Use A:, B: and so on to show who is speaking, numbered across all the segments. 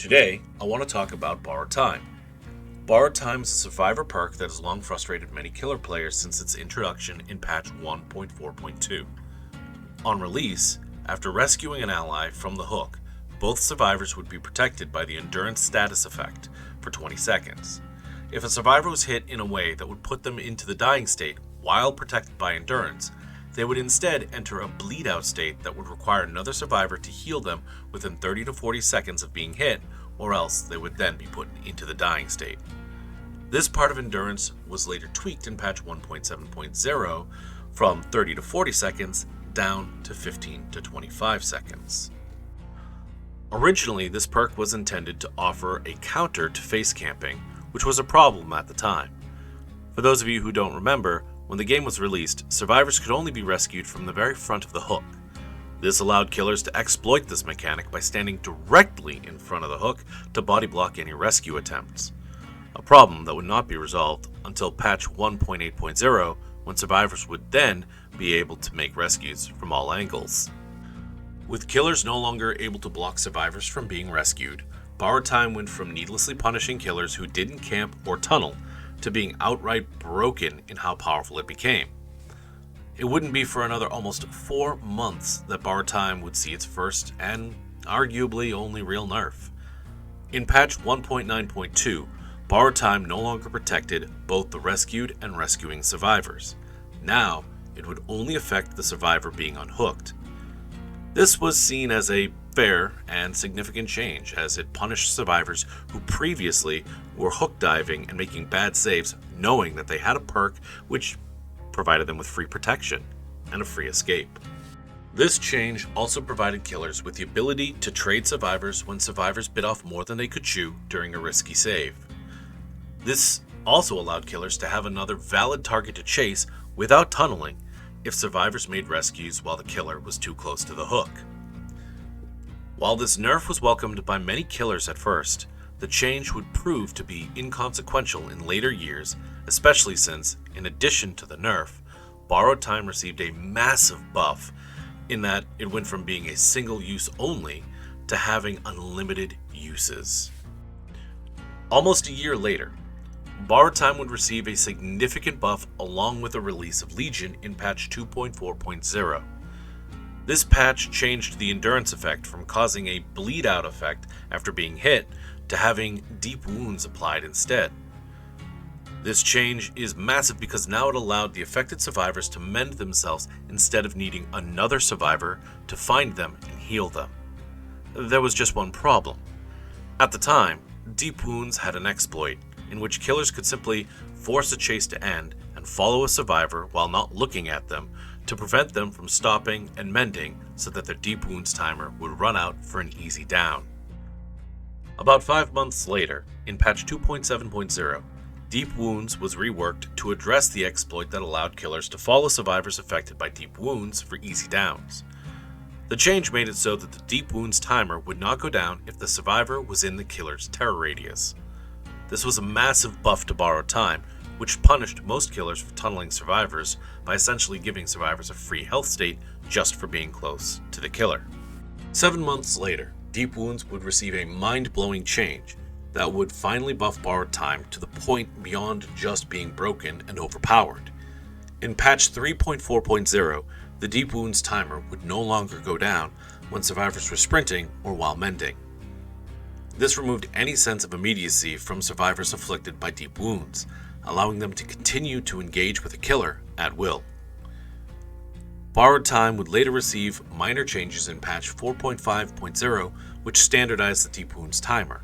A: Today, I want to talk about Borrowed Time. Borrowed Time is a survivor perk that has long frustrated many killer players since its introduction in patch 1.4.2. On release, after rescuing an ally from the hook, both survivors would be protected by the endurance status effect for 20 seconds. If a survivor was hit in a way that would put them into the dying state while protected by endurance, they would instead enter a bleed out state that would require another survivor to heal them within 30 to 40 seconds of being hit, or else they would then be put into the dying state. This part of endurance was later tweaked in patch 1.7.0 from 30 to 40 seconds down to 15 to 25 seconds. Originally, this perk was intended to offer a counter to face camping, which was a problem at the time. For those of you who don't remember, when the game was released, survivors could only be rescued from the very front of the hook. This allowed killers to exploit this mechanic by standing directly in front of the hook to body block any rescue attempts. A problem that would not be resolved until patch 1.8.0, when survivors would then be able to make rescues from all angles. With killers no longer able to block survivors from being rescued, Borrowed Time went from needlessly punishing killers who didn't camp or tunnel to being outright broken in how powerful it became. It wouldn't be for another almost 4 months that Borrowed Time would see its first and arguably only real nerf. In patch 1.9.2, Borrowed Time no longer protected both the rescued and rescuing survivors. Now, it would only affect the survivor being unhooked. This was seen as a fair and significant change, as it punished survivors who previously were hook diving and making bad saves knowing that they had a perk which provided them with free protection and a free escape. This change also provided killers with the ability to trade survivors when survivors bit off more than they could chew during a risky save. This also allowed killers to have another valid target to chase without tunneling if survivors made rescues while the killer was too close to the hook. While this nerf was welcomed by many killers at first, the change would prove to be inconsequential in later years, especially since, in addition to the nerf, Borrowed Time received a massive buff in that it went from being a single use only to having unlimited uses. Almost a year later, Borrowed Time would receive a significant buff along with the release of Legion in patch 2.4.0. This patch changed the endurance effect from causing a bleed out effect after being hit to having deep wounds applied instead. This change is massive because now it allowed the affected survivors to mend themselves instead of needing another survivor to find them and heal them. There was just one problem. At the time, deep wounds had an exploit in which killers could simply force a chase to end and follow a survivor while not looking at them to prevent them from stopping and mending so that their deep wounds timer would run out for an easy down. About 5 months later, in patch 2.7.0, Deep Wounds was reworked to address the exploit that allowed killers to follow survivors affected by deep wounds for easy downs. The change made it so that the deep wounds timer would not go down if the survivor was in the killer's terror radius. This was a massive buff to Borrowed Time, which punished most killers for tunneling survivors by essentially giving survivors a free health state just for being close to the killer. 7 months later, Deep Wounds would receive a mind-blowing change that would finally buff Borrowed Time to the point beyond just being broken and overpowered. In patch 3.4.0, the Deep Wounds timer would no longer go down when survivors were sprinting or while mending. This removed any sense of immediacy from survivors afflicted by deep wounds, allowing them to continue to engage with a killer at will. Borrowed Time would later receive minor changes in patch 4.5.0, which standardized the Deep Wounds timer.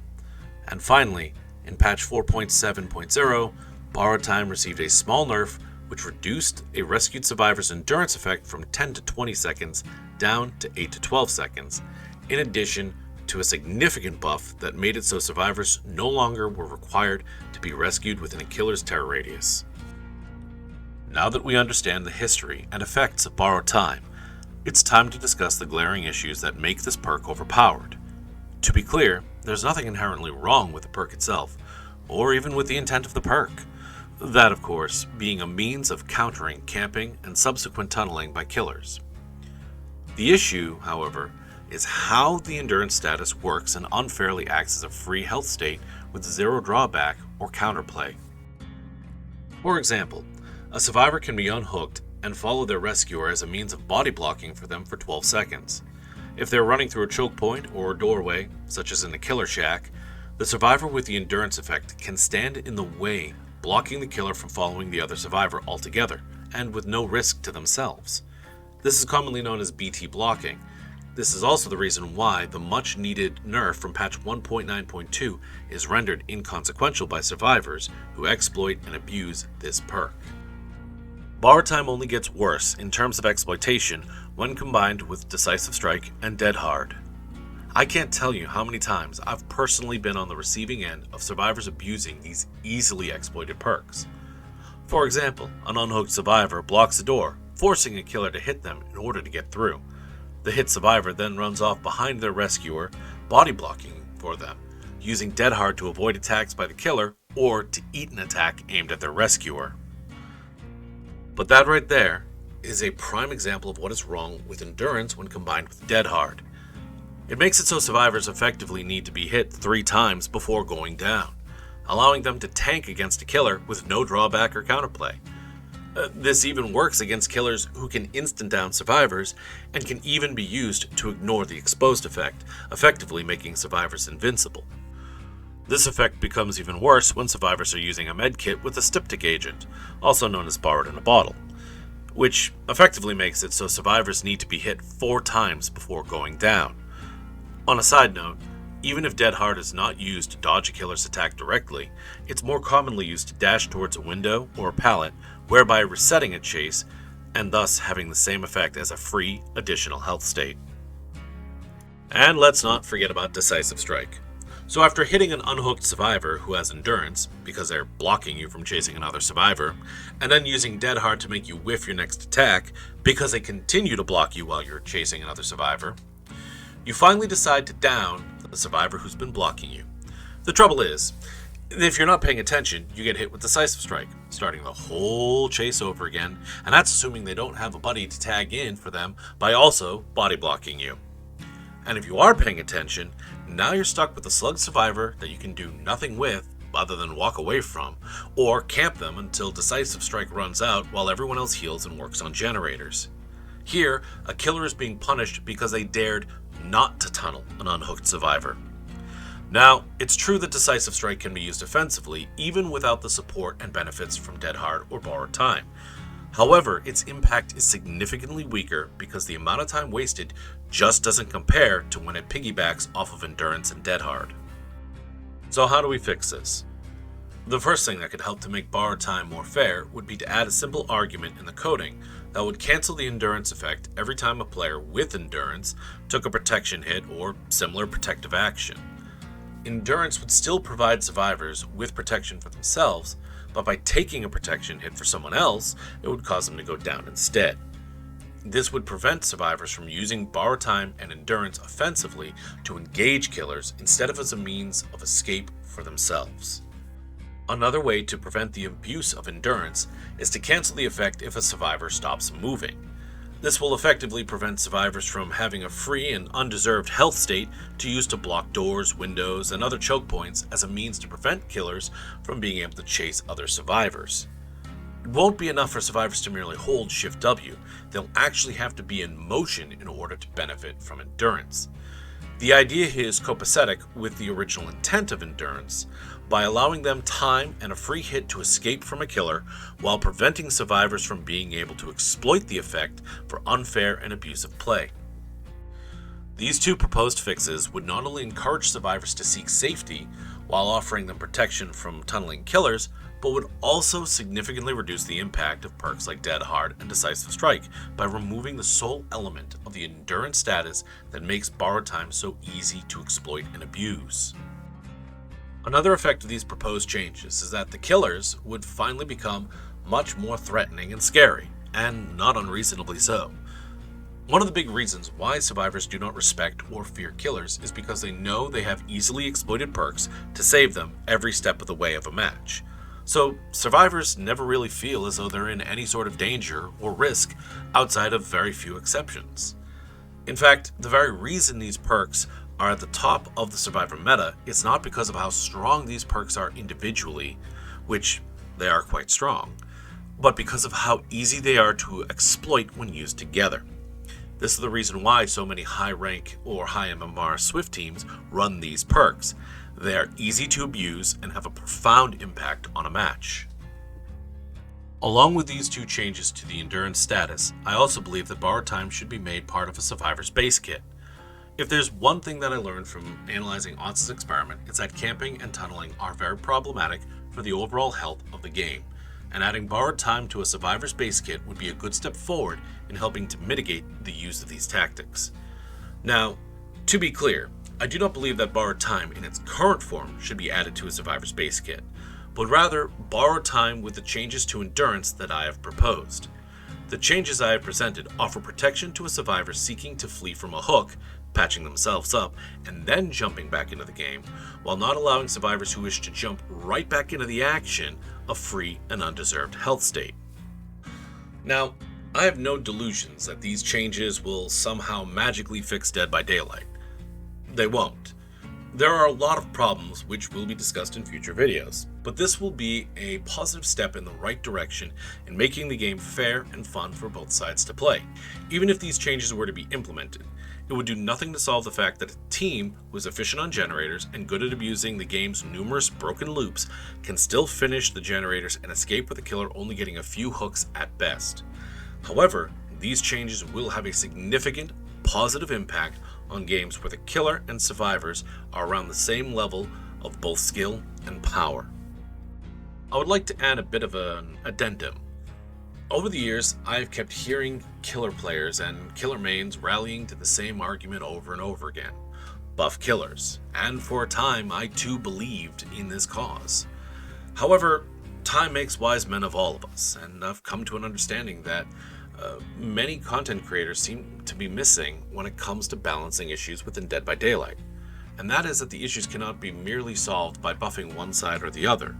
A: And finally, in patch 4.7.0, Borrowed Time received a small nerf which reduced a rescued survivor's endurance effect from 10 to 20 seconds down to 8 to 12 seconds, in addition to a significant buff that made it so survivors no longer were required to be rescued within a killer's terror radius. Now that we understand the history and effects of Borrowed Time, it's time to discuss the glaring issues that make this perk overpowered. To be clear, there's nothing inherently wrong with the perk itself, or even with the intent of the perk. That, of course, being a means of countering camping and subsequent tunneling by killers. The issue, however, is how the endurance status works and unfairly acts as a free health state with zero drawback or counterplay. For example, a survivor can be unhooked and follow their rescuer as a means of body blocking for them for 12 seconds. If they're running through a choke point or a doorway, such as in a killer shack, the survivor with the endurance effect can stand in the way, blocking the killer from following the other survivor altogether, and with no risk to themselves. This is commonly known as BT blocking. This is also the reason why the much needed nerf from patch 1.9.2 is rendered inconsequential by survivors who exploit and abuse this perk. Bar time only gets worse in terms of exploitation when combined with Decisive Strike and Dead Hard. I can't tell you how many times I've personally been on the receiving end of survivors abusing these easily exploited perks. For example, an unhooked survivor blocks a door, forcing a killer to hit them in order to get through. The hit survivor then runs off behind their rescuer, body blocking for them, using Dead Hard to avoid attacks by the killer or to eat an attack aimed at their rescuer. But that right there is a prime example of what is wrong with endurance when combined with Dead Hard. It makes it so survivors effectively need to be hit 3 times before going down, allowing them to tank against a killer with no drawback or counterplay. This even works against killers who can instant down survivors and can even be used to ignore the exposed effect, effectively making survivors invincible. This effect becomes even worse when survivors are using a medkit with a styptic agent, also known as borrowed in a bottle, which effectively makes it so survivors need to be hit 4 times before going down. On a side note, even if Dead Hard is not used to dodge a killer's attack directly, it's more commonly used to dash towards a window or a pallet, whereby resetting a chase, and thus having the same effect as a free additional health state. And let's not forget about Decisive Strike. So after hitting an unhooked survivor who has endurance, because they're blocking you from chasing another survivor, and then using Dead Hard to make you whiff your next attack, because they continue to block you while you're chasing another survivor, you finally decide to down the survivor who's been blocking you. The trouble is, if you're not paying attention, you get hit with Decisive Strike, starting the whole chase over again, and that's assuming they don't have a buddy to tag in for them by also body blocking you. And if you are paying attention, now you're stuck with a slug survivor that you can do nothing with other than walk away from, or camp them until Decisive Strike runs out while everyone else heals and works on generators. Here, a killer is being punished because they dared not to tunnel an unhooked survivor. Now, it's true that Decisive Strike can be used offensively, even without the support and benefits from Dead Hard or Borrowed Time. However, its impact is significantly weaker because the amount of time wasted just doesn't compare to when it piggybacks off of Endurance and Dead Hard. So how do we fix this? The first thing that could help to make Borrowed Time more fair would be to add a simple argument in the coding that would cancel the endurance effect every time a player with endurance took a protection hit or similar protective action. Endurance would still provide survivors with protection for themselves, but by taking a protection hit for someone else, it would cause them to go down instead. This would prevent survivors from using Borrowed Time and Endurance offensively to engage killers instead of as a means of escape for themselves. Another way to prevent the abuse of Endurance is to cancel the effect if a survivor stops moving. This will effectively prevent survivors from having a free and undeserved health state to use to block doors, windows, and other choke points as a means to prevent killers from being able to chase other survivors. It won't be enough for survivors to merely hold Shift W, they'll actually have to be in motion in order to benefit from Endurance. The idea here is copacetic with the original intent of Endurance, by allowing them time and a free hit to escape from a killer while preventing survivors from being able to exploit the effect for unfair and abusive play. These two proposed fixes would not only encourage survivors to seek safety while offering them protection from tunneling killers, but would also significantly reduce the impact of perks like Dead Hard and Decisive Strike by removing the sole element of the endurance status that makes Borrowed Time so easy to exploit and abuse. Another effect of these proposed changes is that the killers would finally become much more threatening and scary, and not unreasonably so. One of the big reasons why survivors do not respect or fear killers is because they know they have easily exploited perks to save them every step of the way of a match. So survivors never really feel as though they're in any sort of danger or risk outside of very few exceptions. In fact, the very reason these perks are at the top of the Survivor meta is not because of how strong these perks are individually, which they are quite strong, but because of how easy they are to exploit when used together. This is the reason why so many high rank or high MMR Swift teams run these perks. They are easy to abuse and have a profound impact on a match. Along with these two changes to the endurance status, I also believe that borrowed time should be made part of a Survivor's base kit. If there's one thing that I learned from analyzing Once's experiment, it's that camping and tunneling are very problematic for the overall health of the game, and adding borrowed time to a Survivor's base kit would be a good step forward in helping to mitigate the use of these tactics. Now, to be clear, I do not believe that borrowed time in its current form should be added to a Survivor's base kit, but rather borrowed time with the changes to endurance that I have proposed. The changes I have presented offer protection to a survivor seeking to flee from a hook, patching themselves up, and then jumping back into the game, while not allowing survivors who wish to jump right back into the action a free and undeserved health state. Now, I have no delusions that these changes will somehow magically fix Dead by Daylight. They won't. There are a lot of problems which will be discussed in future videos, but this will be a positive step in the right direction in making the game fair and fun for both sides to play. Even if these changes were to be implemented, it would do nothing to solve the fact that a team who is efficient on generators and good at abusing the game's numerous broken loops can still finish the generators and escape with the killer only getting a few hooks at best. However, these changes will have a significant positive impact on games where the killer and survivors are around the same level of both skill and power. I would like to add a bit of an addendum. Over the years, I have kept hearing killer players and killer mains rallying to the same argument over and over again: buff killers, and for a time I too believed in this cause. However, time makes wise men of all of us, and I've come to an understanding that many content creators seem to be missing when it comes to balancing issues within Dead by Daylight. And that is that the issues cannot be merely solved by buffing one side or the other.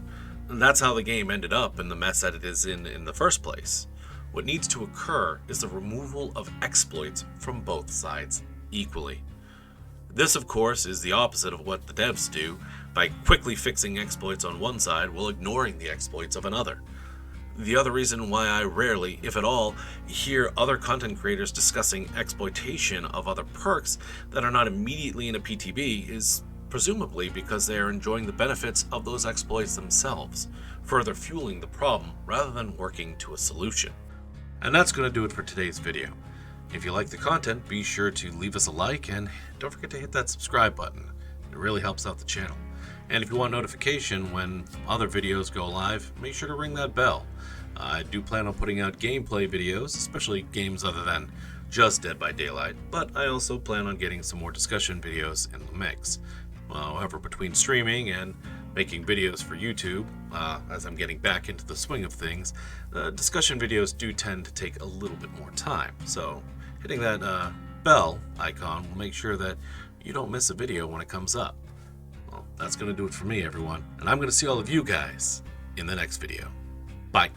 A: And that's how the game ended up in the mess that it is in the first place. What needs to occur is the removal of exploits from both sides equally. This, of course, is the opposite of what the devs do by quickly fixing exploits on one side while ignoring the exploits of another. The other reason why I rarely, if at all, hear other content creators discussing exploitation of other perks that are not immediately in a PTB is presumably because they are enjoying the benefits of those exploits themselves, further fueling the problem rather than working to a solution. And that's going to do it for today's video. If you like the content, be sure to leave us a like and don't forget to hit that subscribe button. It really helps out the channel. And if you want notification when other videos go live, make sure to ring that bell. I do plan on putting out gameplay videos, especially games other than just Dead by Daylight, but I also plan on getting some more discussion videos in the mix. However, between streaming and making videos for YouTube, as I'm getting back into the swing of things, discussion videos do tend to take a little bit more time. So hitting that bell icon will make sure that you don't miss a video when it comes up. Well, that's going to do it for me, everyone, and I'm going to see all of you guys in the next video. Bye.